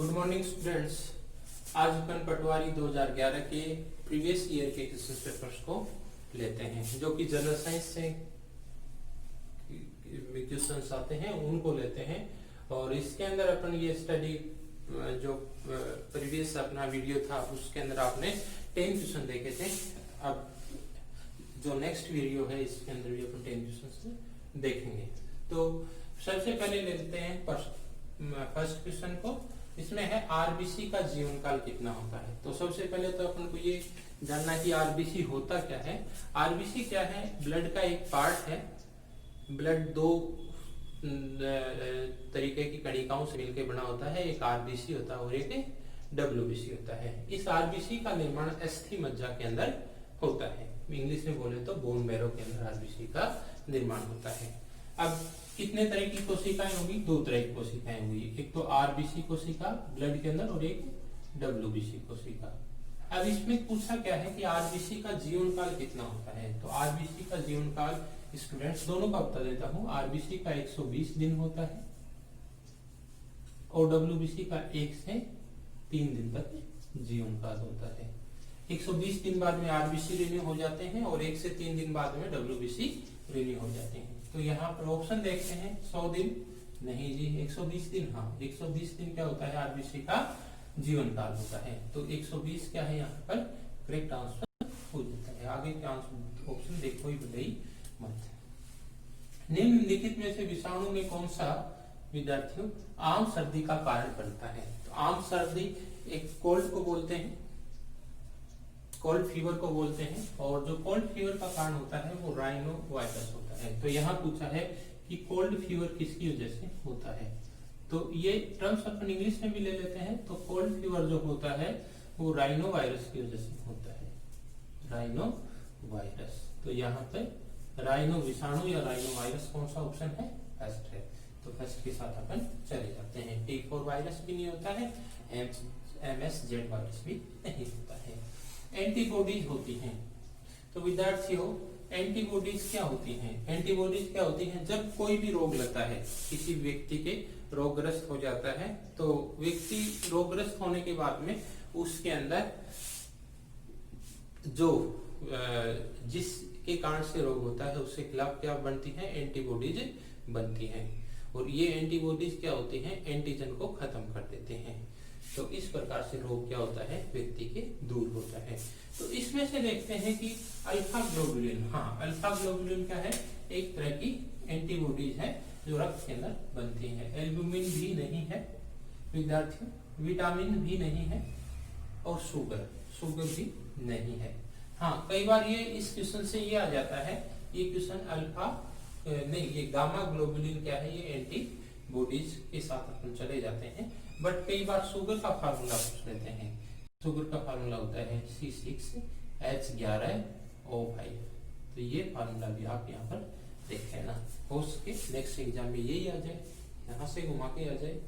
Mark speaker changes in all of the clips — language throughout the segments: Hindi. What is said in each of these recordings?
Speaker 1: Good morning students. आज अपन पटवारी 2011 के प्रीवियस ईयर के क्वेश्चन पेपर्स को लेते हैं, जो कि जनरल साइंस से क्वेश्चंस आते हैं उनको लेते हैं। और इसके अंदर अपन ये स्टडी जो प्रीवियस अपना वीडियो था उसके अंदर आपने 10 क्वेश्चन देखे थे। अब जो नेक्स्ट वीडियो है इसके अंदर भी अपन 10 क्वेश्चन देखेंगे। तो सबसे पहले ले लेते हैं फर्स्ट क्वेश्चन को। इसमें है आरबीसी का जीवन काल कितना होता है। तो सबसे पहले तो अपन को ये जानना कि आरबीसी होता क्या है। आरबीसी क्या है? ब्लड का एक पार्ट है। ब्लड दो तरीके की कणिकाओं से मिलकर बना होता है, एक आरबीसी होता है और एक डब्ल्यूबीसी होता है। इस आरबीसी का निर्माण अस्थि मज्जा के अंदर होता है। इंग्लिश में बोले तो बोन मैरो के अंदर आरबीसी का निर्माण होता है। अब कितने तरह की कोशिकाएं होगी? दो तरह की कोशिकाएं होगी, एक तो आरबीसी कोशिका ब्लड के अंदर और एक डब्ल्यूबीसी कोशिका। अब इसमें पूछा क्या है कि आरबीसी का जीवन काल कितना होता है। तो आरबीसी का जीवन काल स्टूडेंट्स दोनों का बता देता हूं। आरबीसी का 120 दिन होता है और डब्ल्यूबीसी का 1 से 3 दिन तक जीवन काल होता है। 120 दिन बाद में आरबीसी रिन्यू हो जाते हैं और 1 से 3 दिन बाद में डब्ल्यूबीसी रिन्यू हो जाते हैं। तो यहाँ पर ऑप्शन देखते हैं। 100 दिन नहीं जी, 120 दिन। हाँ, 120 दिन क्या होता है? आरबीसी का जीवन काल होता है। तो 120 क्या है यहाँ पर करेक्ट आंसर हो जाता है। आगे के आंसर ऑप्शन देखो ही बदई मत। निम्नलिखित में से विषाणु में कौन सा विद्यार्थियों आम सर्दी का कारण बनता है? तो आम सर्दी एक कोल्ड को बोलते हैं, कोल्ड फीवर को बोलते हैं। और जो कोल्ड फीवर का कारण होता है वो राइनो वायरस होता है। तो यहाँ पूछा है कि कोल्ड फीवर किसकी वजह से होता है। तो ये टर्म्स अपन इंग्लिश में भी ले लेते हैं। तो कोल्ड फीवर जो होता है वो राइनो वायरस की वजह से होता है, राइनो वायरस। तो यहाँ पे राइनो विषाणु या राइनो वायरस कौन सा ऑप्शन है? फर्स्ट है। तो फर्स्ट के साथ अपन चले जाते हैं। T4 वायरस भी नहीं होता है, MSZ वायरस भी नहीं होता है। एंटीबॉडीज होती हैं। तो विद्यार्थियों एंटीबॉडीज क्या होती हैं? एंटीबॉडीज क्या होती हैं? जब कोई भी रोग लगता है, किसी व्यक्ति के रोगग्रस्त हो जाता है, तो व्यक्ति रोगग्रस्त होने के बाद में उसके अंदर जो जिसके कारण से रोग होता है उसके खिलाफ क्या बनती है? एंटीबॉडीज बनती हैं। और ये एंटीबॉडीज क्या होती हैं? एंटीजन को खत्म कर देते हैं। तो इस प्रकार से रोग क्या होता है? व्यक्ति के दूर होता है। तो इसमें से देखते हैं कि अल्फा ग्लोबुलिन। हाँ, अल्फा ग्लोबुलिन क्या है? एक तरह की एंटीबॉडीज है जो रक्त के अंदर बनती है। एल्बुमिन भी नहीं है विद्यार्थियों, विटामिन भी नहीं है और शुगर भी नहीं है। हाँ, कई बार ये इस क्वेश्चन से ये आ जाता है, ये क्वेश्चन अल्फा नहीं, ये गामा ग्लोबुलिन क्या है? ये एंटीबॉडीज के साथ अपन चले जाते हैं। बट कई बार शुगर का फार्मूला पूछ लेते हैं। शुगर का फार्मूला होता है C6H11O5। तो ये फार्मूला भी आप यहाँ पर देख लेना, हो सके नेक्स्ट एग्जाम में यही आ जाए, यहाँ से घुमा के आ जाए।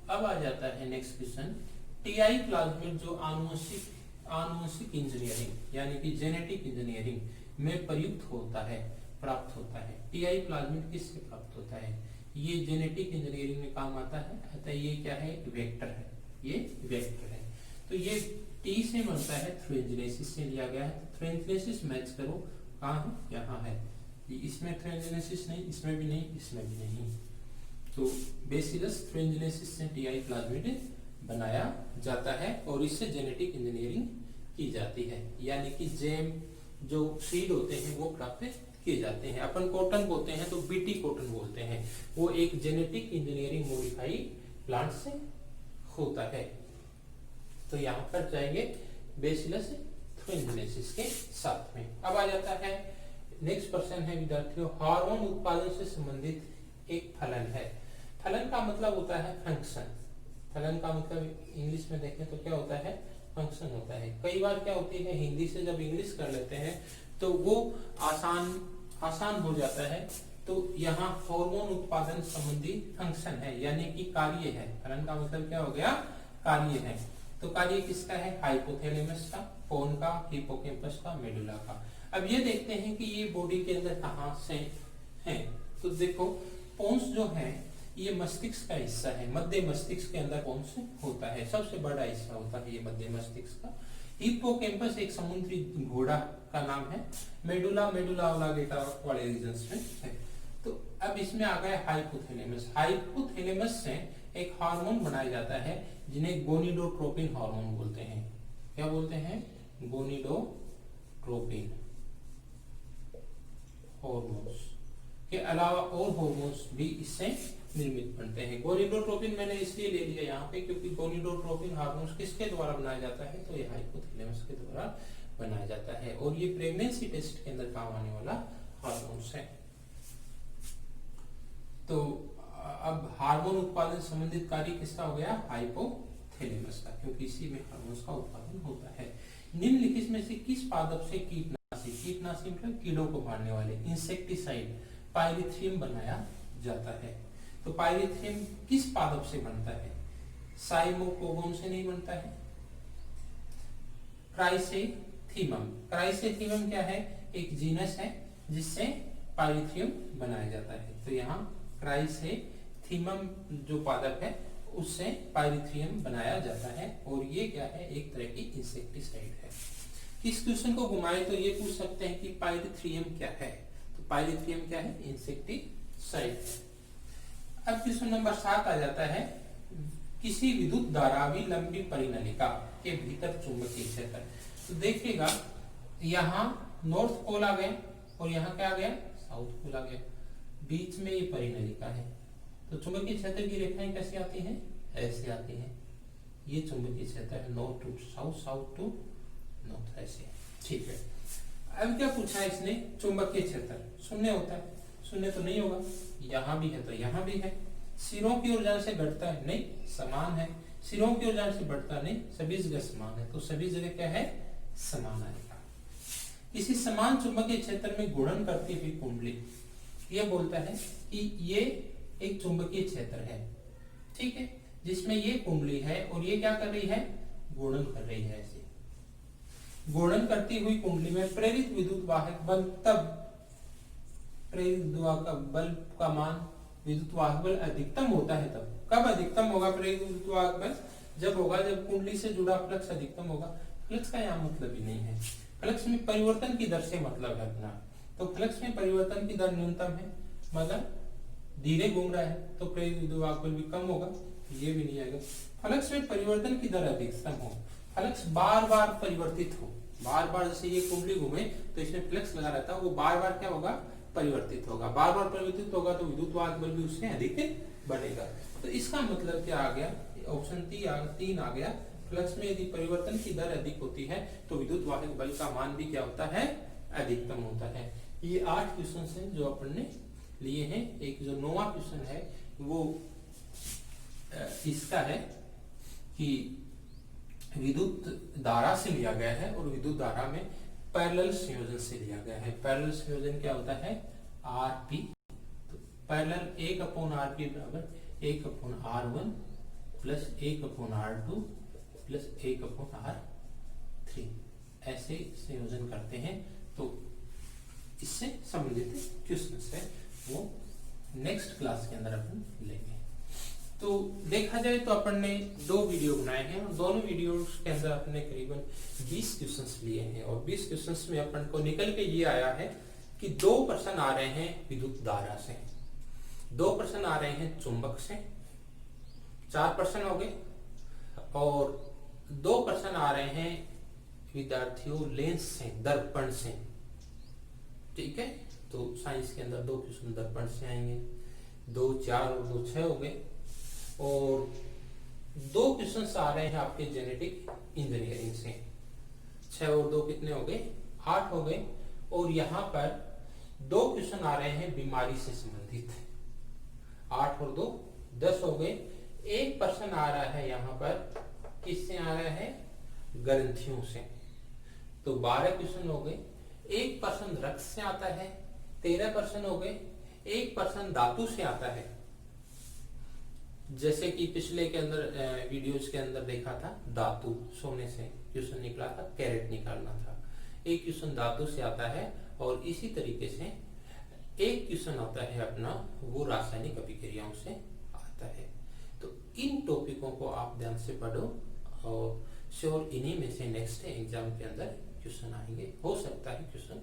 Speaker 1: अब आ जाता है नेक्स्ट क्वेश्चन। टीआई प्लाज्मिड जो आनुवंशिक इंजीनियरिंग यानी कि जेनेटिक इंजीनियरिंग में प्रयुक्त होता है, प्राप्त होता है। टीआई प्लाज्मिड किससे प्राप्त होता है? ये जेनेटिक इंजीनियरिंग में काम आता है। अतः ये क्या है? वेक्टर है, ये वेक्टर है। तो ये टी से बनता है, थ्रोएंजिनेसिस से लिया गया है। थ्रोएंजिनेसिस मैच करो, कहाँ है? यहाँ है। इसमें थ्रोएंजिनेसिस नहीं, इसमें भी नहीं, इसमें भी नहीं। तो बेसिलस थ्रोएंजिनेसिस से टीआई प्लाज्मिड बनाया जाता है और इससे जेनेटिक इंजीनियरिंग की जाती है। यानी कि जेम जो सीड होते हैं वो प्राप्त किए जाते हैं। अपन कॉटन बोलते हैं तो बीटी कॉटन बोलते हैं, वो एक जेनेटिक इंजीनियरिंग मॉडिफाइड प्लांट से होता है। तो यहाँ पर जाएंगे बेसिलस थ्रोएंजिनेसिस के साथ में। अब आ जाता है नेक्स्ट प्रश्न है विद्यार्थियों, हार्मोन उत्पादन से संबंधित एक फलन है। फलन का मतलब होता है फंक्शन। फलन का मतलब इंग्लिश में देखें तो क्या होता है? फंक्शन होता है। कई बार क्या होती है, हिंदी से जब इंग्लिश कर लेते हैं तो वो आसान हो जाता है। तो यहाँ हार्मोन उत्पादन संबंधी फंक्शन है, यानी कि कार्य है। फलन का मतलब क्या हो गया? कार्य है। तो कार्य किसका है? हाइपोथैलेमस का, कोन का, हिपोकैम्पस का, मेडुला का। अब ये देखते हैं कि ये बॉडी के अंदर कहाँ से है। तो देखो पोन्स जो है ये मस्तिष्क का हिस्सा है। मध्य मस्तिष्क के अंदर कौन से होता है, सबसे बड़ा हिस्सा होता है ये मध्य मस्तिष्क का। हिप्पोकैम्पस एक समुद्री घोड़ा का नाम है, मेडुला ऑब्लांगेटा वाले रीजन्स में है। तो अब इसमें आ गया हाइपोथैलेमस। हाइपोथैलेमस से एक हार्मोन बनाया जाता है जिन्हें गोनिडोट्रोपिन हार्मोन बोलते हैं। क्या बोलते हैं? गोनिडोट्रोपिन हार्मोन्स के अलावा और हार्मोन्स भी इससे निर्मित बनते हैं। गोनिडोट्रोपिन मैंने इसलिए ले लिया यहाँ पे क्योंकि गोनिडोट्रोपिन हार्मोन्स किसके द्वारा बनाया जाता है, तो ये हाइपोथैलेमस के द्वारा बनाया जाता है और ये प्रेगनेंसी टेस्ट के अंदर काम आने वाला हार्मोन्स है। तो अब हार्मोन उत्पादन संबंधित कार्य किसका हो गया? हाइपोथैलेमस का, क्योंकि इसी में हार्मोन्स का उत्पादन होता है। निम्नलिखित में से किस पादप से कीटनाशी मतलब कीड़ों को मारने वाले इंसेक्टिसाइड पाइरेथ्रियम बनाया जाता है? तो पाइरेथ्रियम किस पादप से बनता है? साइमोपोगोन से नहीं बनता है। क्राइसेथीमम, क्राइसेथीमम क्या है? एक जीनस है जिससे पाइरेथ्रियम बनाया जाता है। तो यहाँ क्राइसेथीमम जो पादप है उससे पाइरेथ्रियम बनाया जाता है और ये क्या है? एक तरह की इंसेक्टिसाइड है। इस क्वेश्चन को घुमाए तो ये पूछ सकते हैं कि पाइरेथ्रियम क्या है? तो पाइरेथ्रियम क्या है? इंसेक्टिसाइड। अब क्वेश्चन नंबर 7 आ जाता है, किसी विद्युत धारावी लंबी परिनलिका के भीतर चुंबकीय क्षेत्र। तो देखिएगा यहाँ नॉर्थ पोल आ गया और यहाँ क्या आ गया? साउथ पोल आ गया। बीच में ये परिनलिका है, तो चुंबकीय क्षेत्र की रेखाएं कैसी आती हैं? ऐसे आती हैं। ये चुंबकीय क्षेत्र है, north to south, south to north, ऐसे। ठीक है, अब क्या पूछा है इसने? चुंबकीय क्षेत्र शून्य होता है? शून्य तो नहीं होगा, यहाँ भी है तो यहाँ भी है। सिरों की ओर जाने से घटता है? नहीं, समान है। सिरों की ओर जाने से बढ़ता नहीं, सभी जगह समान है, तो सभी जगह क्या है? समान आएगा। इसी समान चुंबकीय क्षेत्र में गुणन करती हुई कुंडली ये बोलता है कि ये एक चुंबकीय क्षेत्र है, ठीक है, जिसमें ये कुंडली है और ये क्या कर रही है? गुणन कर रही है। ऐसे गुणन करती हुई कुंडली में प्रेरित विद्युत वाहक बल, तब प्रेरित बल का मान विद्युत वाहक बल अधिकतम होता है। तब कब अधिकतम होगा प्रेरित विद्युत वाहक बल? जब होगा जब कुंडली से जुड़ा फ्लक्स अधिकतम होगा। फ्लक्स का यहाँ मतलब ही नहीं है, फ्लक्स में परिवर्तन की दर से मतलब है अपना। तो फ्लक्स में परिवर्तन की दर न्यूनतम है, मतलब धीरे घूम रहा है तो प्रेरित विद्युत वाहक बल भी कम होगा, ये भी नहीं आएगा। फ्लक्स में परिवर्तन की दर अधिकतम हो, फ्लक्स बार बार परिवर्तित हो, बार बार जैसे ये कुंडली घूमे तो इसमें फ्लक्स लगा रहता है, वो बार बार क्या होगा? परिवर्तित होगा। बार बार परिवर्तित होगा तो विद्युत वाहक बल भी उससे अधिक बढ़ेगा। तो इसका मतलब क्या आ गया? ऑप्शन 3 आ गया। फ्लक्स में यदि परिवर्तन की दर अधिक होती है तो विद्युत वाहक बल का मान भी क्या होता है? अधिकतम होता है। ये 8 क्वेश्चन हैं जो अपन ने लिए हैं। एक जो 9वां क्वेश्चन है वो इसका है कि विद्युत धारा से लिया गया है और विद्युत धारा में पैरेलल संयोजन से लिया गया है। पैरेलल संयोजन क्या होता है? आरपी। तो पैरेलल 1/RP बराबर 1/R1 plus 1/R2 plus 1/R3 ऐसे संयोजन करते हैं। तो इससे संबंधित क्वेश्चन है वो नेक्स्ट क्लास के अंदर अपन लेंगे। तो देखा जाए तो अपन ने 2 वीडियो बनाए हैं और दोनों वीडियोस के अंदर अपने करीबन 20 क्वेश्चंस लिए हैं और 20 क्वेश्चंस में अपन को निकल के ये आया है कि 2 प्रश्न आ रहे हैं विद्युत धारा से, 2 प्रश्न आ रहे हैं चुंबक से, 4 प्रश्न हो गए, और 2 प्रश्न आ रहे हैं विद्यार्थियों लेंस से, दर्पण से। ठीक है, तो साइंस के अंदर 2 क्वेश्चन दर्पण से आएंगे, 2 4 और 2 6 हो गए, और 2 क्वेश्चन आ रहे हैं आपके जेनेटिक इंजीनियरिंग से। 6 और 2 कितने हो गए? 8 हो गए। और यहाँ पर 2 क्वेश्चन आ रहे हैं बीमारी से संबंधित, 8 और 2 10 हो गए। एक प्रश्न आ रहा है यहाँ पर किससे आ रहा है? ग्रंथियों से, तो 12 क्वेश्चन हो गए। एक प्रश्न रक्त से आता है, 13 प्रश्न हो गए। एक प्रश्न धातु से आता है, जैसे कि पिछले के अंदर वीडियोस के अंदर देखा था, धातु सोने से क्वेश्चन निकला था, कैरेट निकालना था। एक क्वेश्चन धातु से आता है और इसी तरीके से एक क्वेश्चन आता है अपना वो रासायनिक अभिक्रियाओं से सकता है। तो इन टॉपिकों को आप ध्यान से पढ़ो और श्योर इन्हीं में से नेक्स्ट एग्जाम के अंदर क्वेश्चन आएंगे, हो सकता है क्वेश्चन